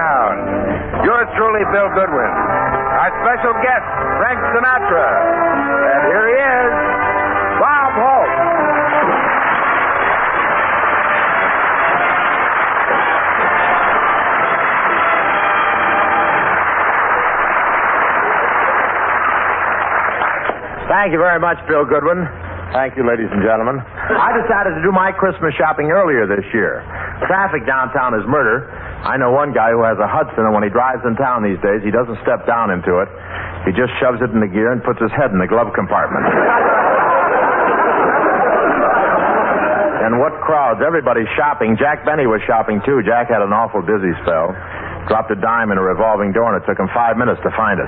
town. Yours truly, Bill Goodwin. Our special guest, Frank Sinatra. And here he is, Bob Hope. Thank you very much, Bill Goodwin. Thank you, ladies and gentlemen. I decided to do my Christmas shopping earlier this year. Traffic downtown is murder. I know one guy who has a Hudson, and when he drives in town these days, he doesn't step down into it. He just shoves it in the gear and puts his head in the glove compartment. And what crowds. Everybody's shopping. Jack Benny was shopping, too. Jack had an awful dizzy spell. Dropped a dime in a revolving door, and it took him 5 minutes to find it.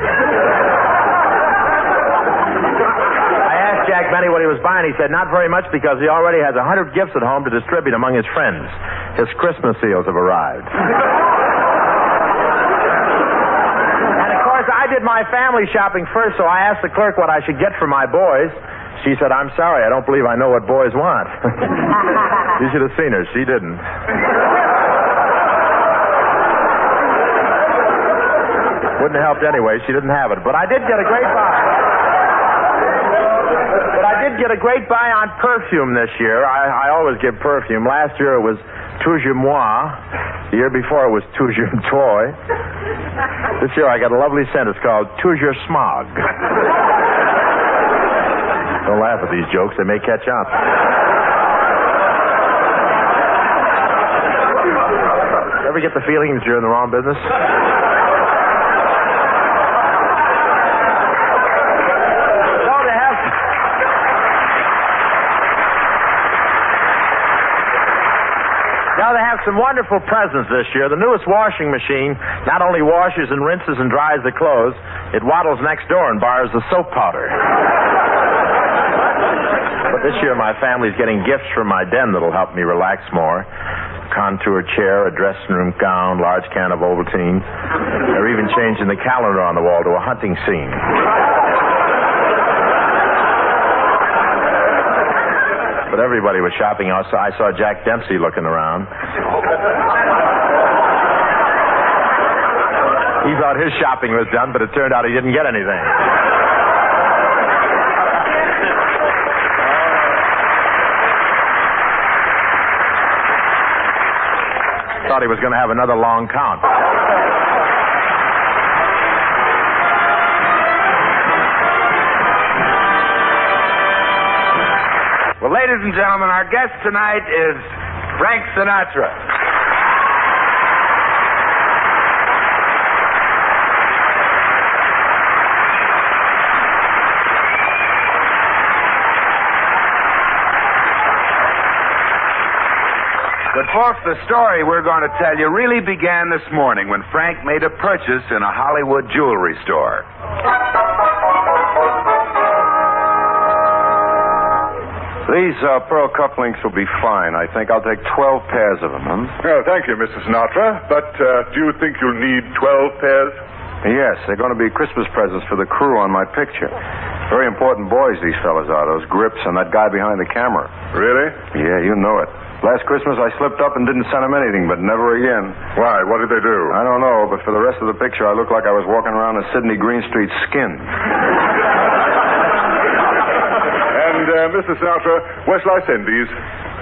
Jack Benny what he was buying. He said not very much because he already has 100 gifts at home to distribute among his friends. His Christmas seals have arrived. And of course, I did my family shopping first, so I asked the clerk what I should get for my boys. She said, "I'm sorry, I don't believe I know what boys want." You should have seen her. She didn't. Wouldn't have helped anyway. She didn't have it. But I did get a great buy. Get a great buy on perfume this year. I always give perfume. Last year it was Toujours Moi. The year before it was Toujours Toi. This year I got a lovely scent. It's called Toujours Smog. Don't laugh at these jokes. They may catch on. Ever get the feeling that you're in the wrong business? Now, they have some wonderful presents this year. The newest washing machine not only washes and rinses and dries the clothes, it waddles next door and borrows the soap powder. But this year, my family's getting gifts from my den that'll help me relax more. Contour chair, a dressing room gown, large can of Ovaltine. They're even changing the calendar on the wall to a hunting scene. But everybody was shopping outside. I saw Jack Dempsey looking around. He thought his shopping was done, but it turned out he didn't get anything. Thought he was going to have another long count. Well, ladies and gentlemen, our guest tonight is Frank Sinatra. But, folks, the story we're going to tell you really began this morning when Frank made a purchase in a Hollywood jewelry store. These pearl cufflinks will be fine. I think I'll take 12 pairs of them, huh? Oh, thank you, Mr. Sinatra. But do you think you'll need 12 pairs? Yes, they're going to be Christmas presents for the crew on my picture. Very important boys, these fellas are. Those Grips and that guy behind the camera. Really? Yeah, you know it. Last Christmas, I slipped up and didn't send them anything, but never again. Why? What did they do? I don't know, but for the rest of the picture, I looked like I was walking around in Sidney Greenstreet's skin. Mr. Sinatra, where shall I send these?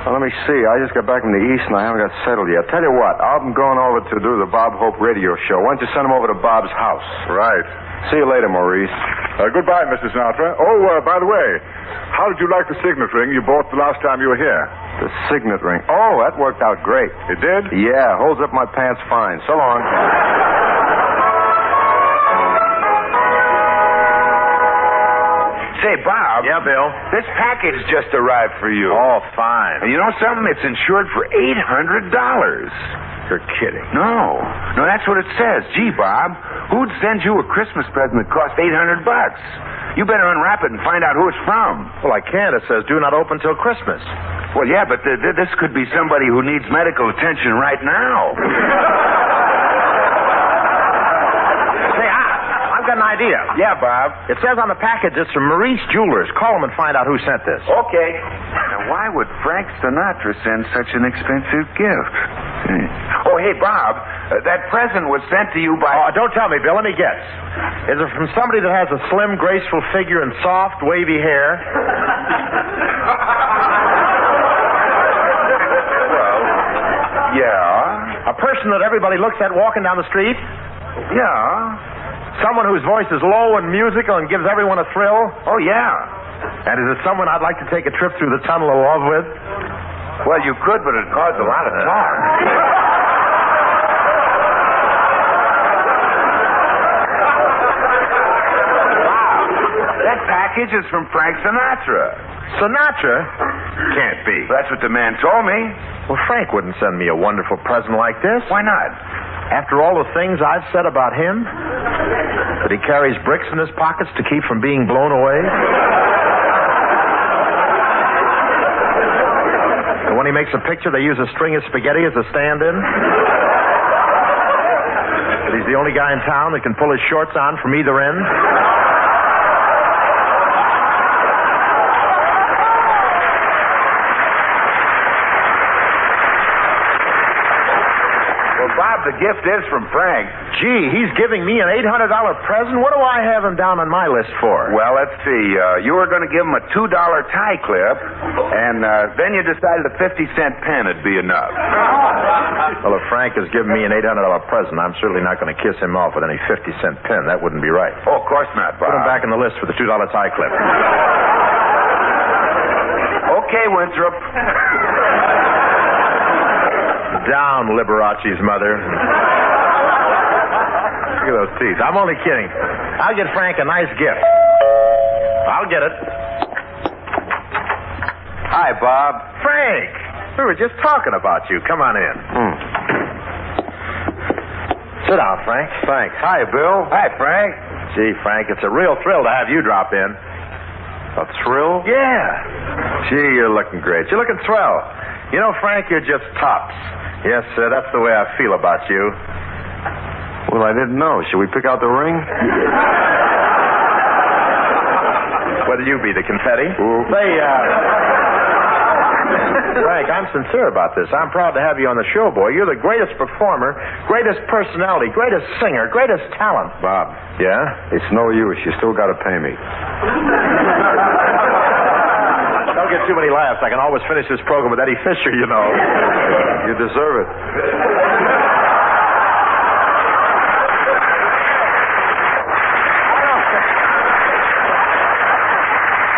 Well, let me see. I just got back from the East, and I haven't got settled yet. Tell you what, I'm going over to do the Bob Hope radio show. Why don't you send them over to Bob's house? Right. See you later, Maurice. Goodbye, Mr. Sinatra. Oh, by the way, how did you like the signet ring you bought the last time you were here? The signet ring? Oh, that worked out great. It did? Yeah, holds up my pants fine. So long. Say, Bob. Yeah, Bill? This package just arrived for you. Oh, fine. And you know something? It's insured for $800. You're kidding. No, that's what it says. Gee, Bob, who'd send you a Christmas present that cost $800? You better unwrap it and find out who it's from. Well, I can't. It says do not open till Christmas. Well, yeah, but this could be somebody who needs medical attention right now. Got an idea. Yeah, Bob. It says on the package it's from Maurice Jewelers. Call them and find out who sent this. Okay. Now, why would Frank Sinatra send such an expensive gift? Oh, hey, Bob, that present was sent to you by... Oh, don't tell me, Bill. Let me guess. Is it from somebody that has a slim, graceful figure and soft, wavy hair? Well, yeah. A person that everybody looks at walking down the street? Yeah. Someone whose voice is low and musical and gives everyone a thrill? Oh, yeah. And is it someone I'd like to take a trip through the tunnel of love with? Well, you could, but it'd cause a lot of talk. Wow. That package is from Frank Sinatra. Sinatra? Can't be. That's what the man told me. Well, Frank wouldn't send me a wonderful present like this. Why not? After all the things I've said about him? That he carries bricks in his pockets to keep from being blown away? And when he makes a picture, they use a string of spaghetti as a stand-in? That he's the only guy in town that can pull his shorts on from either end? Bob, the gift is from Frank. Gee, he's giving me an $800 present? What do I have him down on my list for? Well, let's see. You were going to give him a $2 tie clip, and then you decided a 50-cent pen would be enough. Well, if Frank has given me an $800 present, I'm certainly not going to kiss him off with any 50-cent pen. That wouldn't be right. Oh, of course not, Bob. Put him back in the list for the $2 tie clip. Okay, Winthrop. Down, Liberace's mother. Look at those teeth. I'm only kidding. I'll get Frank a nice gift. I'll get it. Hi, Bob. Frank, we were just talking about you. Come on in. Sit down, Frank. Thanks. Hi, Bill. Hi, Frank. Gee, Frank, it's a real thrill to have you drop in. A thrill? Yeah. Gee, you're looking great. You're looking swell. You know, Frank, you're just tops. Yes, sir, that's the way I feel about you. Well, I didn't know. Should we pick out the ring? Whether you be the confetti? Ooh. Say, Frank, I'm sincere about this. I'm proud to have you on the show, boy. You're the greatest performer, greatest personality, greatest singer, greatest talent. Bob. Yeah? It's no use. You still got to pay me. Don't get too many laughs. I can always finish this program with Eddie Fisher, you know. You deserve it.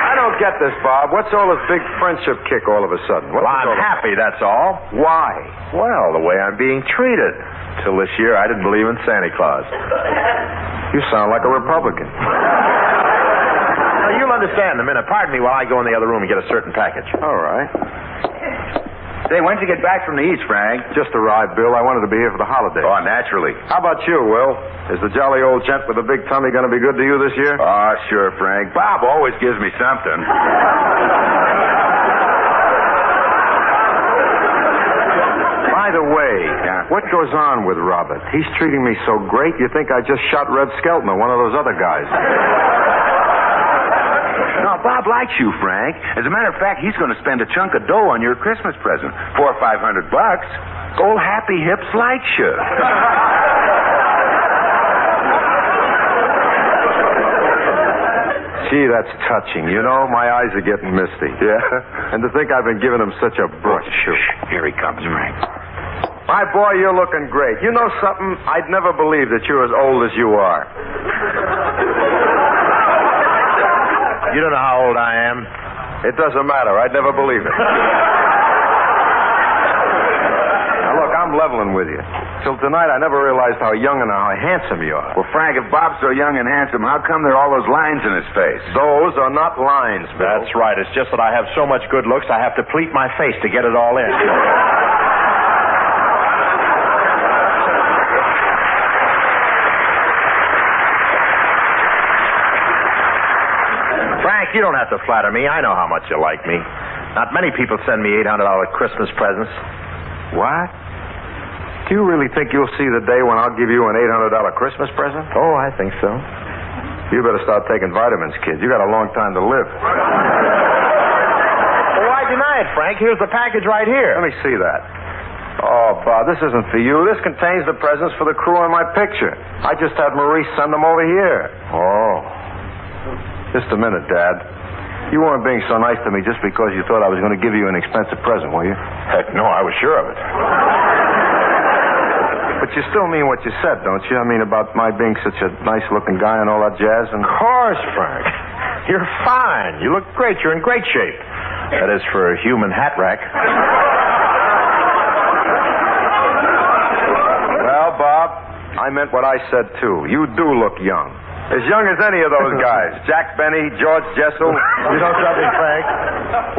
I don't get this, Bob. What's all this big friendship kick all of a sudden? Well, I'm happy, that's all. Why? Well, the way I'm being treated. Till this year, I didn't believe in Santa Claus. You sound like a Republican. Now, you'll understand in a minute. Pardon me while I go in the other room and get a certain package. All right. Say, when'd you get back from the East, Frank? Just arrived, Bill. I wanted to be here for the holidays. Oh, naturally. How about you, Will? Is the jolly old gent with the big tummy going to be good to you this year? Oh, sure, Frank. Bob always gives me something. By the way, what goes on with Robert? He's treating me so great, you think I just shot Red Skelton or one of those other guys. No, Bob likes you, Frank. As a matter of fact, he's going to spend a chunk of dough on your Christmas present. $400 or $500. Old Happy Hips likes you. Gee, that's touching. You know, my eyes are getting misty. Yeah? And to think I've been giving him such a brush. Shh. Here he comes, Frank. My boy, you're looking great. You know something? I'd never believe that you're as old as you are. You don't know how old I am. It doesn't matter. I'd never believe it. Now, look, I'm leveling with you. Till tonight, I never realized how young and how handsome you are. Well, Frank, if Bob's so young and handsome, how come there are all those lines in his face? Those are not lines, Bill. That's right. It's just that I have so much good looks, I have to pleat my face to get it all in. Frank, you don't have to flatter me. I know how much you like me. Not many people send me $800 Christmas presents. What? Do you really think you'll see the day when I'll give you an $800 Christmas present? Oh, I think so. You better start taking vitamins, kid. You got a long time to live. Well, why deny it, Frank? Here's the package right here. Let me see that. Oh, Bob, this isn't for you. This contains the presents for the crew in my picture. I just had Maurice send them over here. Oh. Just a minute, Dad. You weren't being so nice to me just because you thought I was going to give you an expensive present, were you? Heck, no, I was sure of it. But you still mean what you said, don't you? I mean, about my being such a nice-looking guy and all that jazz. And Of course, Frank. You're fine. You look great. You're in great shape. That is for a human hat rack. Well, Bob, I meant what I said, too. You do look young. As young as any of those guys. Jack Benny, George Jessel. You know something, Frank?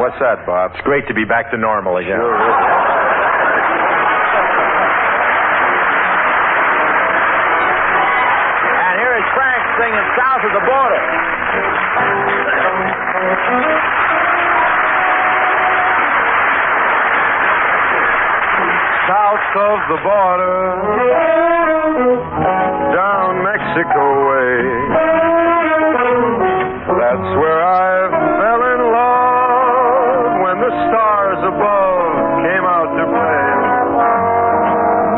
What's that, Bob? It's great to be back to normal again. Sure is. And here is Frank singing South of the Border. South of the border, down Mexico way. That's where I fell in love when the stars above came out to play.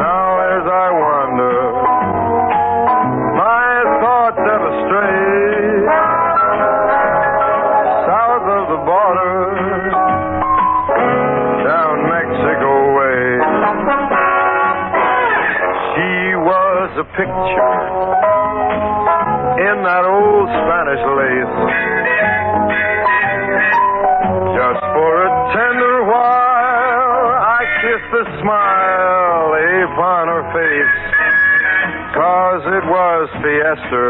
Now as I wander, my thoughts ever stray. South of the border, down Mexico way. She was a picture in that old Spanish lace. Just for a tender while, I kissed the smile upon her face. 'Cause it was fiesta,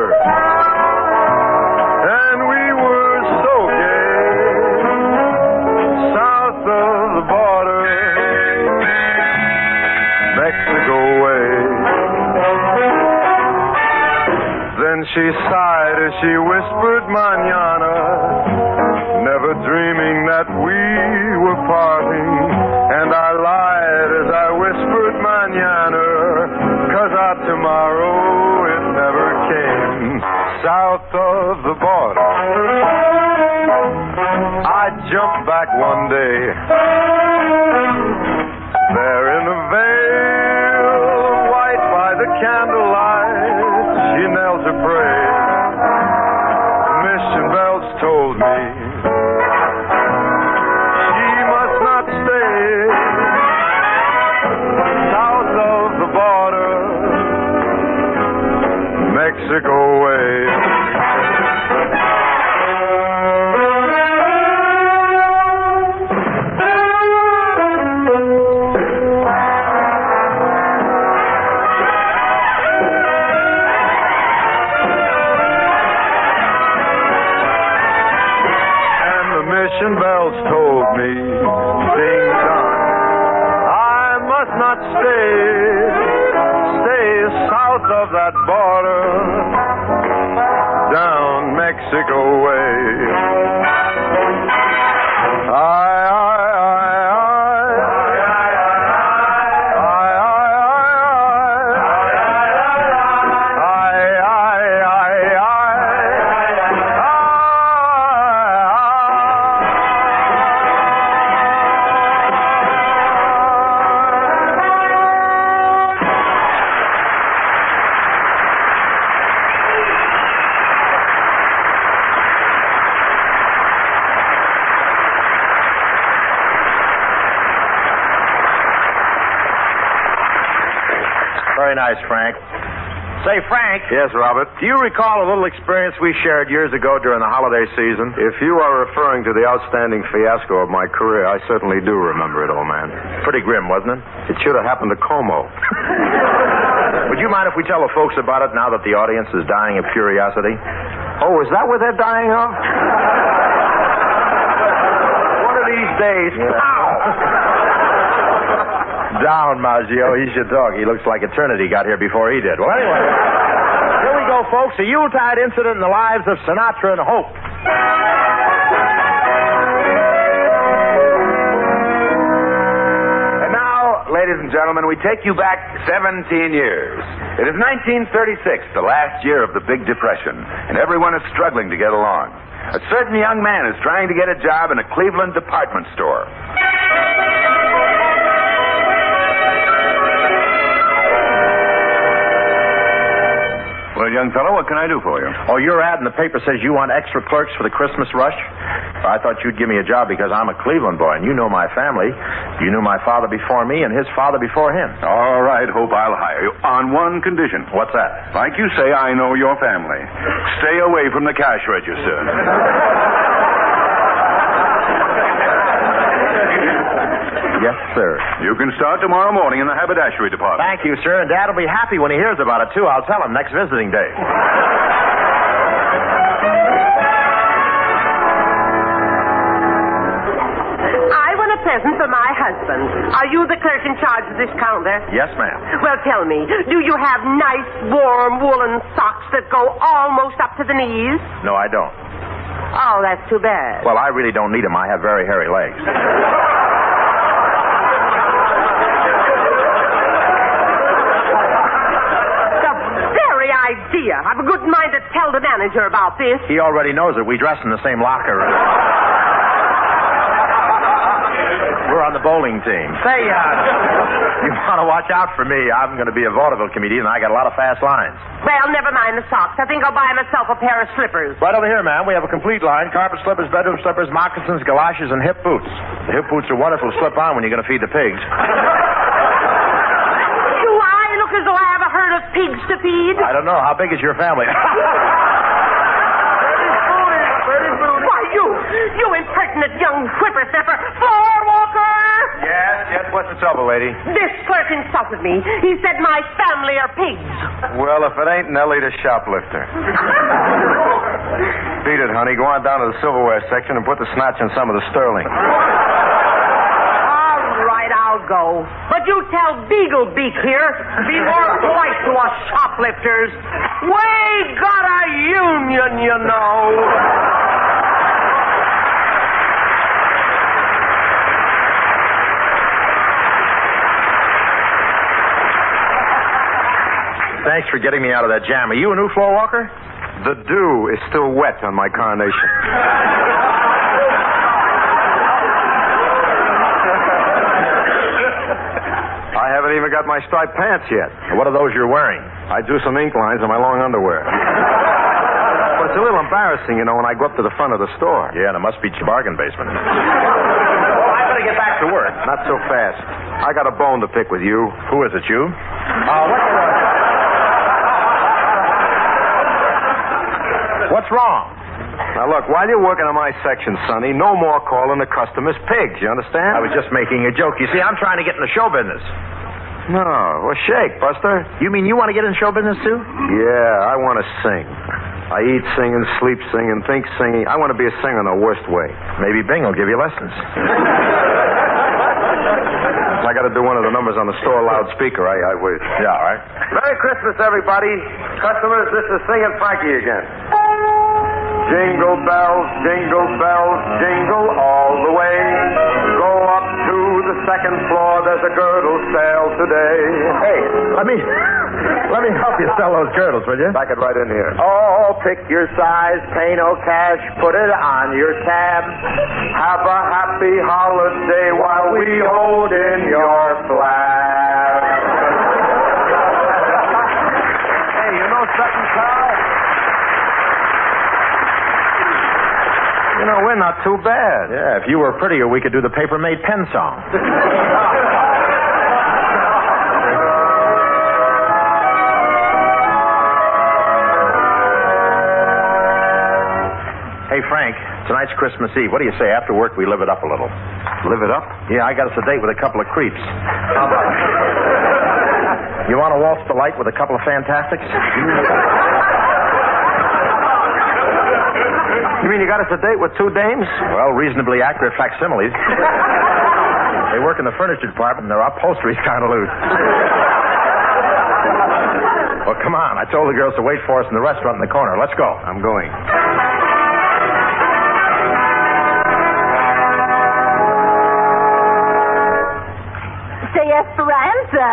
and we were so gay. South of the border, Mexico way. Then she sighed as she whispered mañana, never dreaming that we were parting. And I lied as I whispered mañana, 'cause our tomorrow, it never came. South of the border, I jumped back one day. There in the veil, white by the candlelight, she knelt to pray. The mission bells told me she must not stay. South of the border, Mexico way. Mission bells told me, ding dong, I must not stay south of that border, down Mexico way. Very nice, Frank. Say, Frank. Yes, Robert? Do you recall a little experience we shared years ago during the holiday season? If you are referring to the outstanding fiasco of my career, I certainly do remember it, old man. Pretty grim, wasn't it? It should have happened to Como. Would you mind if we tell the folks about it now that the audience is dying of curiosity? Oh, is that what they're dying of? One of these days. Pow! Down, Maggio. He should talk. He looks like eternity got here before he did. Well, anyway, here we go, folks. A Yuletide incident in the lives of Sinatra and Hope. And now, ladies and gentlemen, we take you back 17 years. It is 1936, the last year of the Big Depression, and everyone is struggling to get along. A certain young man is trying to get a job in a Cleveland department store. Well, young fellow, what can I do for you? Oh, your ad in the paper says you want extra clerks for the Christmas rush? I thought you'd give me a job because I'm a Cleveland boy, and you know my family. You knew my father before me and his father before him. All right, Hope, I'll hire you on one condition. What's that? Like you say, I know your family. Stay away from the cash register. Yes, sir. You can start tomorrow morning in the haberdashery department. Thank you, sir, and Dad will be happy when he hears about it, too. I'll tell him next visiting day. I want a present for my husband. Are you the clerk in charge of this counter? Yes, ma'am. Well, tell me, do you have nice, warm woolen socks that go almost up to the knees? No, I don't. Oh, that's too bad. Well, I really don't need them. I have very hairy legs. Idea. I've a good mind to tell the manager about this. He already knows it. We dress in the same locker. We're on the bowling team. Say, you want to watch out for me. I'm going to be a vaudeville comedian, and I got a lot of fast lines. Well, never mind the socks. I think I'll buy myself a pair of slippers. Right over here, ma'am. We have a complete line. Carpet slippers, bedroom slippers, moccasins, galoshes, and hip boots. The hip boots are wonderful to slip on when you're going to feed the pigs. As though I have a herd of pigs to feed? I don't know. How big is your family? Why, you impertinent young whippersnapper. Floor walker! Yes. What's the trouble, lady? This clerk insulted me. He said my family are pigs. Well, if it ain't Nellie the shoplifter. Beat it, honey. Go on down to the silverware section and put the snatch in some of the sterling. I'll go. But you tell Beaglebeak here, be more polite to us shoplifters. We got a union, you know. Thanks for getting me out of that jam. Are you a new floor walker? The dew is still wet on my carnation. I haven't even got my striped pants yet. What are those you're wearing? I drew some ink lines on my long underwear. But it's a little embarrassing, you know, when I go up to the front of the store. Yeah, and it must be your bargain basement. Well, I better get back to work. Not so fast. I got a bone to pick with you. Who is it, you? What's wrong? Now, look, while you're working on my section, Sonny, no more calling the customers pigs, you understand? I was just making a joke. You see, I'm trying to get in the show business. No. Well, shake, Buster. You mean you want to get in show business, too? Yeah, I want to sing. I eat singing, sleep singing, think singing. I want to be a singer in the worst way. Maybe Bing will give you lessons. I got to do one of the numbers on the store loudspeaker. I wait. Yeah, all right. Merry Christmas, everybody. Customers, this is Singing Frankie again. Jingle bells, jingle all the way. Go up to the second floor, there's a girdle sale today. Hey, let me help you sell those girdles, will you? Back it right in here. Oh, pick your size, pay no cash, put it on your tab. Have a happy holiday while we hold in your flag. Hey, you know something, Carl? You know, we're not too bad. Yeah, if you were prettier, we could do the paper-made pen song. Hey, Frank, tonight's Christmas Eve. What do you say? After work, we live it up a little. Live it up? Yeah, I got us a date with a couple of creeps. How about it? You want to waltz the light with a couple of fantastics? You mean you got us a date with two dames? Well, reasonably accurate facsimiles. They work in the furniture department, and their upholstery's kind of loose. Well, come on. I told the girls to wait for us in the restaurant in the corner. Let's go. I'm going. Say Esperanza.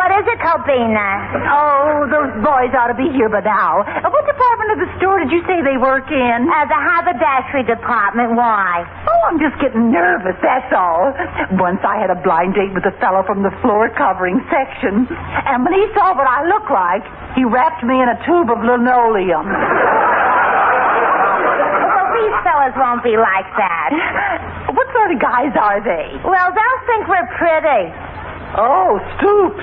What is it, Cobina. Oh, those boys ought to be here by now. What department of the store did you say they work in? The haberdashery department. Why? Oh, I'm just getting nervous, that's all. Once I had a blind date with a fellow from the floor covering section. And when he saw what I looked like, he wrapped me in a tube of linoleum. Well, these fellas won't be like that. What sort of guys are they? Well, they'll think we're pretty. Oh, stoops.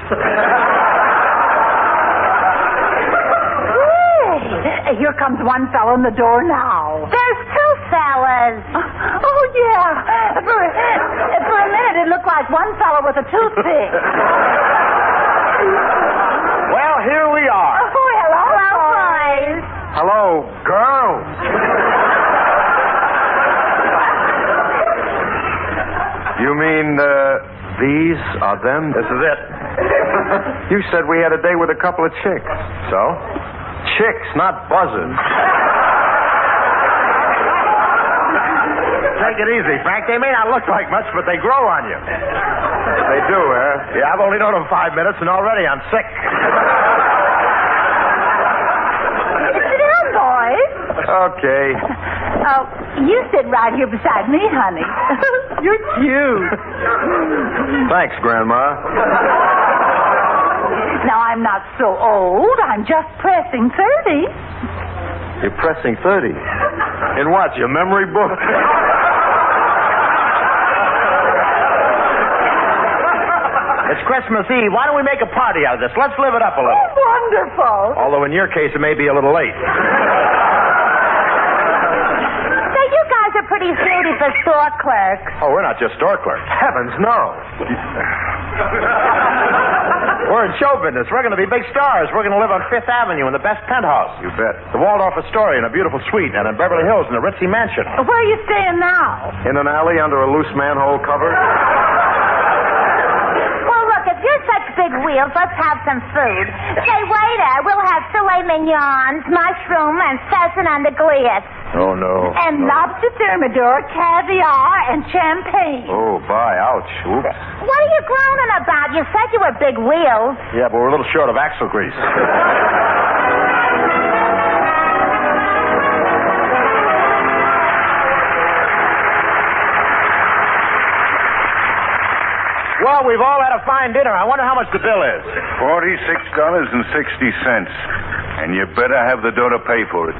Hey, here comes one fellow in the door now. There's two fellas. Oh, yeah. For a minute, it looked like one fellow with a toothpick. Well, here we are. Oh, hello, boys. Hello, girls. You mean, these are them? This is it. You said we had a day with a couple of chicks. So? Chicks, not buzzers. Take it easy, Frank. They may not look like much, but they grow on you. They do, huh? Yeah, I've only known them 5 minutes, and already I'm sick. Sit down, boys. Okay. Oh, you sit right here beside me, honey. You're cute. Thanks, Grandma. Now, I'm not so old. I'm just pressing 30. You're pressing 30. In what, your memory book? It's Christmas Eve. Why don't we make a party out of this? Let's live it up a little. Oh, wonderful. Although in your case, it may be a little late. Say, you guys are pretty snooty for store clerks. Oh, we're not just store clerks. Heavens, no. We're in show business. We're going to be big stars. We're going to live on Fifth Avenue in the best penthouse. You bet. The Waldorf Astoria in a beautiful suite, and in Beverly Hills in a ritzy mansion. Where are you staying now? In an alley under a loose manhole cover? Well, look, if you're such big wheels, let's have some food. Say, waiter, we'll have filet mignons, mushroom, and pheasant on the glisse. Oh, no. And lobster thermidor, caviar, and champagne. Oh, bye. Ouch. Oops. What are you groaning about? You said you were big wheels. Yeah, but we're a little short of axle grease. Well, we've all had a fine dinner. I wonder how much the bill is. $46.60. And you better have the dough to pay for it.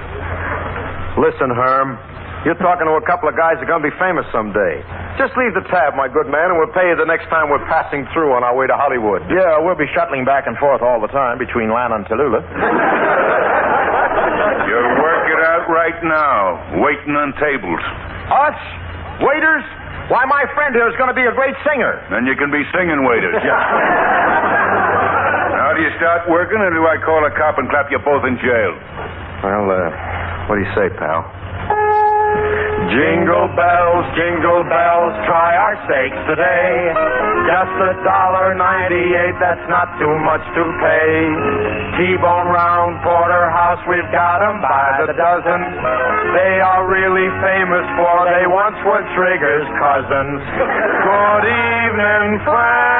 Listen, Herm, you're talking to a couple of guys that are going to be famous someday. Just leave the tab, my good man, and we'll pay you the next time we're passing through on our way to Hollywood. Yeah, we'll be shuttling back and forth all the time between Lana and Tallulah. You'll work it out right now, waiting on tables. Us? Waiters? Why, my friend here is going to be a great singer. Then you can be singing waiters. Now, do you start working, or do I call a cop and clap you both in jail? Well, what do you say, pal? Jingle bells, try our steaks today. Just $1.98, that's not too much to pay. T-bone round porterhouse, we've got 'em by the dozen. They are really famous for they once were Trigger's cousins. Good evening, friends.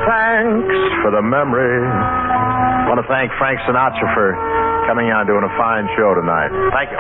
Thanks for the memory. I want to thank Frank Sinatra for coming out and doing a fine show tonight. Thank you.